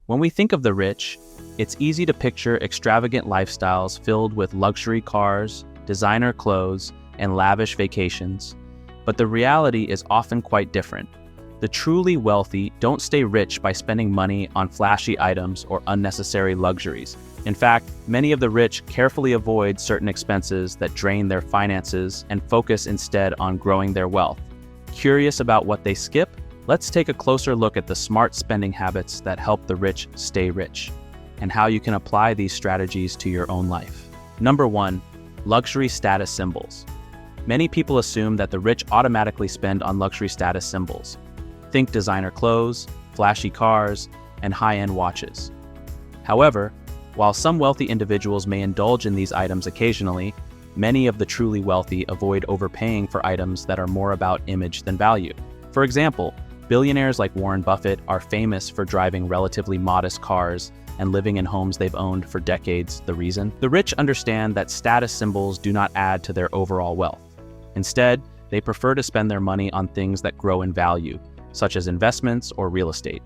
When we think of the rich, it's easy to picture extravagant lifestyles filled with luxury cars, designer clothes, and lavish vacations. But the reality is often quite different. The truly wealthy don't stay rich by spending money on flashy items or unnecessary luxuries. In fact, many of the rich carefully avoid certain expenses that drain their finances and focus instead on growing their wealth. Curious about what they skip? Let's take a closer look at the smart spending habits that help the rich stay rich, and how you can apply these strategies to your own life. Number 1. Luxury status symbols. Many people assume that the rich automatically spend on luxury status symbols. Think designer clothes, flashy cars, and high-end watches. However, while some wealthy individuals may indulge in these items occasionally, many of the truly wealthy avoid overpaying for items that are more about image than value. For example, billionaires like Warren Buffett are famous for driving relatively modest cars and living in homes they've owned for decades. The reason? The rich understand that status symbols do not add to their overall wealth. Instead, they prefer to spend their money on things that grow in value, such as investments or real estate.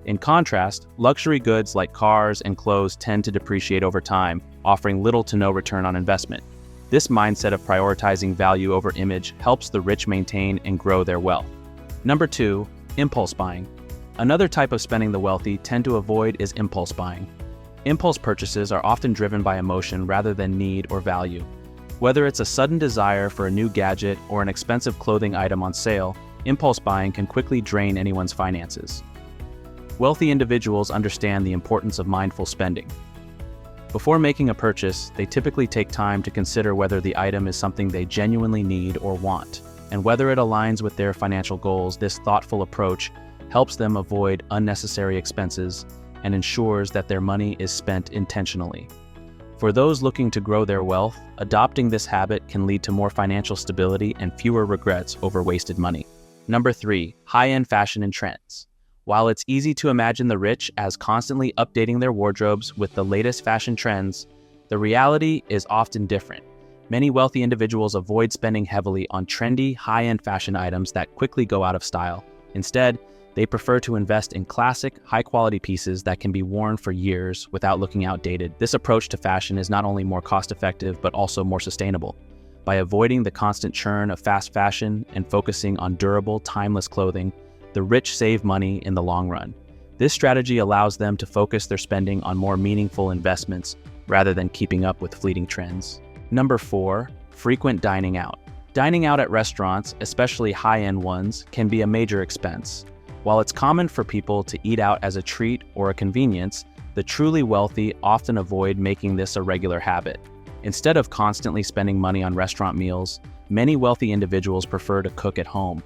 In contrast, luxury goods like cars and clothes tend to depreciate over time, offering little to no return on investment. This mindset of prioritizing value over image helps the rich maintain and grow their wealth. Number 2, impulse buying. Another type of spending the wealthy tend to avoid is impulse buying. Impulse purchases are often driven by emotion rather than need or value. Whether it's a sudden desire for a new gadget or an expensive clothing item on sale, impulse buying can quickly drain anyone's finances. Wealthy individuals understand the importance of mindful spending. Before making a purchase, they typically take time to consider whether the item is something they genuinely need or want, and whether it aligns with their financial goals. This thoughtful approach helps them avoid unnecessary expenses and ensures that their money is spent intentionally. For those looking to grow their wealth, adopting this habit can lead to more financial stability and fewer regrets over wasted money. Number 3, high-end fashion and trends. While it's easy to imagine the rich as constantly updating their wardrobes with the latest fashion trends, the reality is often different. Many wealthy individuals avoid spending heavily on trendy, high-end fashion items that quickly go out of style. Instead, they prefer to invest in classic, high-quality pieces that can be worn for years without looking outdated. This approach to fashion is not only more cost-effective, but also more sustainable. By avoiding the constant churn of fast fashion and focusing on durable, timeless clothing, the rich save money in the long run. This strategy allows them to focus their spending on more meaningful investments rather than keeping up with fleeting trends. Number 4, frequent dining out. Dining out at restaurants, especially high-end ones, can be a major expense. While it's common for people to eat out as a treat or a convenience, the truly wealthy often avoid making this a regular habit. Instead of constantly spending money on restaurant meals, many wealthy individuals prefer to cook at home.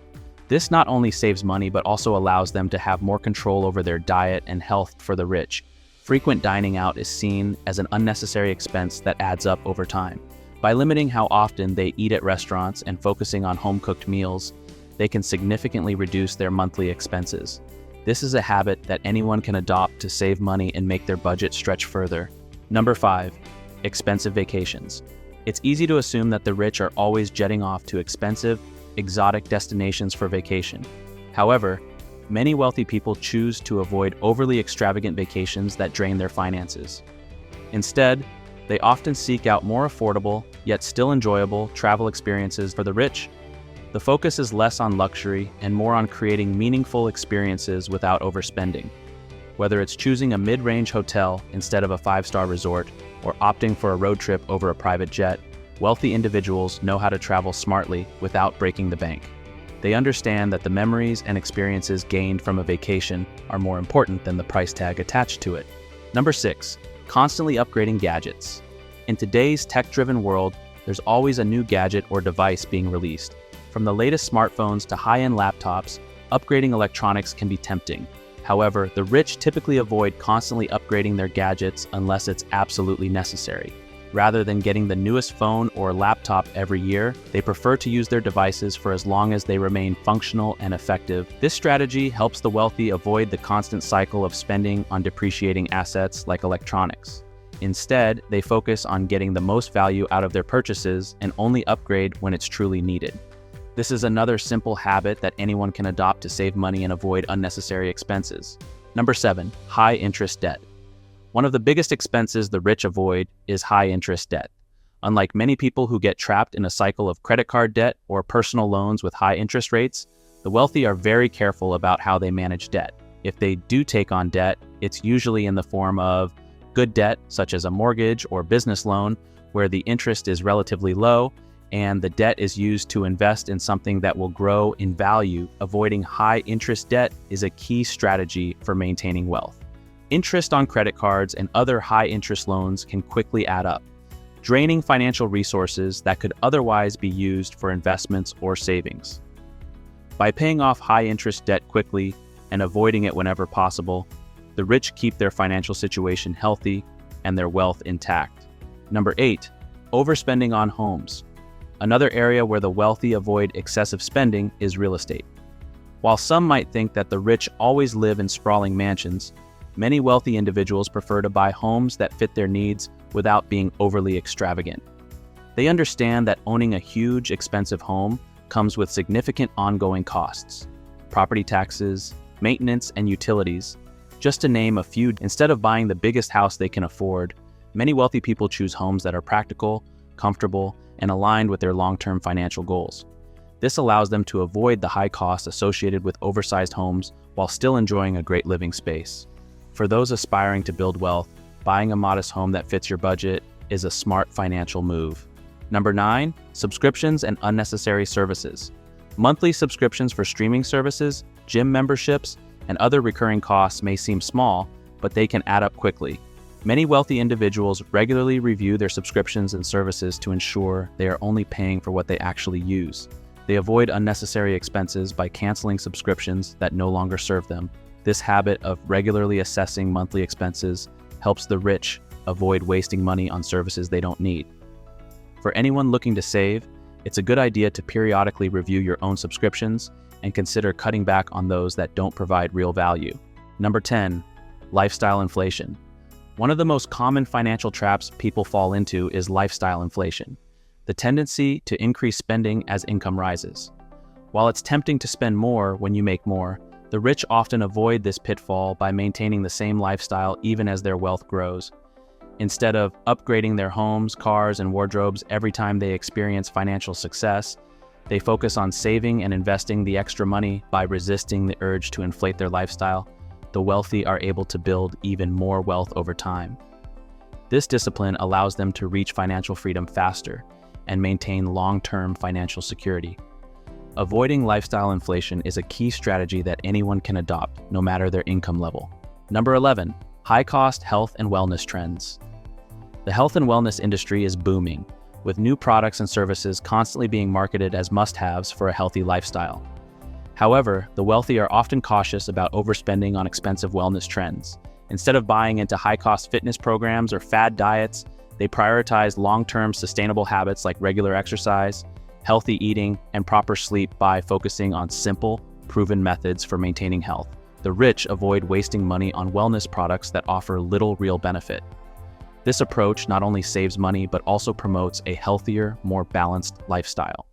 This not only saves money, but also allows them to have more control over their diet and health. For the rich, frequent dining out is seen as an unnecessary expense that adds up over time. By limiting how often they eat at restaurants and focusing on home-cooked meals, they can significantly reduce their monthly expenses. This is a habit that anyone can adopt to save money and make their budget stretch further. Number 5, expensive vacations. It's easy to assume that the rich are always jetting off to expensive, exotic destinations for vacation. However, many wealthy people choose to avoid overly extravagant vacations that drain their finances. Instead, they often seek out more affordable, yet still enjoyable travel experiences. For the rich, the focus is less on luxury and more on creating meaningful experiences without overspending. Whether it's choosing a mid-range hotel instead of a 5-star resort or opting for a road trip over a private jet, wealthy individuals know how to travel smartly without breaking the bank. They understand that the memories and experiences gained from a vacation are more important than the price tag attached to it. Number 6, constantly upgrading gadgets. In today's tech-driven world, there's always a new gadget or device being released. From the latest smartphones to high-end laptops, upgrading electronics can be tempting. However, the rich typically avoid constantly upgrading their gadgets unless it's absolutely necessary. Rather than getting the newest phone or laptop every year, they prefer to use their devices for as long as they remain functional and effective. This strategy helps the wealthy avoid the constant cycle of spending on depreciating assets like electronics. Instead, they focus on getting the most value out of their purchases and only upgrade when it's truly needed. This is another simple habit that anyone can adopt to save money and avoid unnecessary expenses. Number 7, high interest debt. One of the biggest expenses the rich avoid is high interest debt. Unlike many people who get trapped in a cycle of credit card debt or personal loans with high interest rates, the wealthy are very careful about how they manage debt. If they do take on debt, it's usually in the form of good debt, such as a mortgage or business loan, where the interest is relatively low and the debt is used to invest in something that will grow in value. Avoiding high interest debt is a key strategy for maintaining wealth. Interest on credit cards and other high interest loans can quickly add up, draining financial resources that could otherwise be used for investments or savings. By paying off high interest debt quickly and avoiding it whenever possible, the rich keep their financial situation healthy and their wealth intact. Number 8, overspending on homes. Another area where the wealthy avoid excessive spending is real estate. While some might think that the rich always live in sprawling mansions, many wealthy individuals prefer to buy homes that fit their needs without being overly extravagant. They understand that owning a huge, expensive home comes with significant ongoing costs: property taxes, maintenance, and utilities. Just to name a few, instead of buying the biggest house they can afford, many wealthy people choose homes that are practical, comfortable, and aligned with their long-term financial goals. This allows them to avoid the high costs associated with oversized homes while still enjoying a great living space. For those aspiring to build wealth, buying a modest home that fits your budget is a smart financial move. Number 9, subscriptions and unnecessary services. Monthly subscriptions for streaming services, gym memberships, and other recurring costs may seem small, but they can add up quickly. Many wealthy individuals regularly review their subscriptions and services to ensure they are only paying for what they actually use. They avoid unnecessary expenses by canceling subscriptions that no longer serve them. This habit of regularly assessing monthly expenses helps the rich avoid wasting money on services they don't need. For anyone looking to save, it's a good idea to periodically review your own subscriptions and consider cutting back on those that don't provide real value. Number 10, lifestyle inflation. One of the most common financial traps people fall into is lifestyle inflation, the tendency to increase spending as income rises. While it's tempting to spend more when you make more, the rich often avoid this pitfall by maintaining the same lifestyle even as their wealth grows. Instead of upgrading their homes, cars, and wardrobes every time they experience financial success, they focus on saving and investing the extra money. By resisting the urge to inflate their lifestyle, the wealthy are able to build even more wealth over time. This discipline allows them to reach financial freedom faster and maintain long-term financial security. Avoiding lifestyle inflation is a key strategy that anyone can adopt, no matter their income level. Number 11, high-cost health and wellness trends. The health and wellness industry is booming, with new products and services constantly being marketed as must-haves for a healthy lifestyle. However, the wealthy are often cautious about overspending on expensive wellness trends. Instead of buying into high-cost fitness programs or fad diets, they prioritize long-term sustainable habits like regular exercise, healthy eating, and proper sleep by focusing on simple, proven methods for maintaining health. The rich avoid wasting money on wellness products that offer little real benefit. This approach not only saves money but also promotes a healthier, more balanced lifestyle.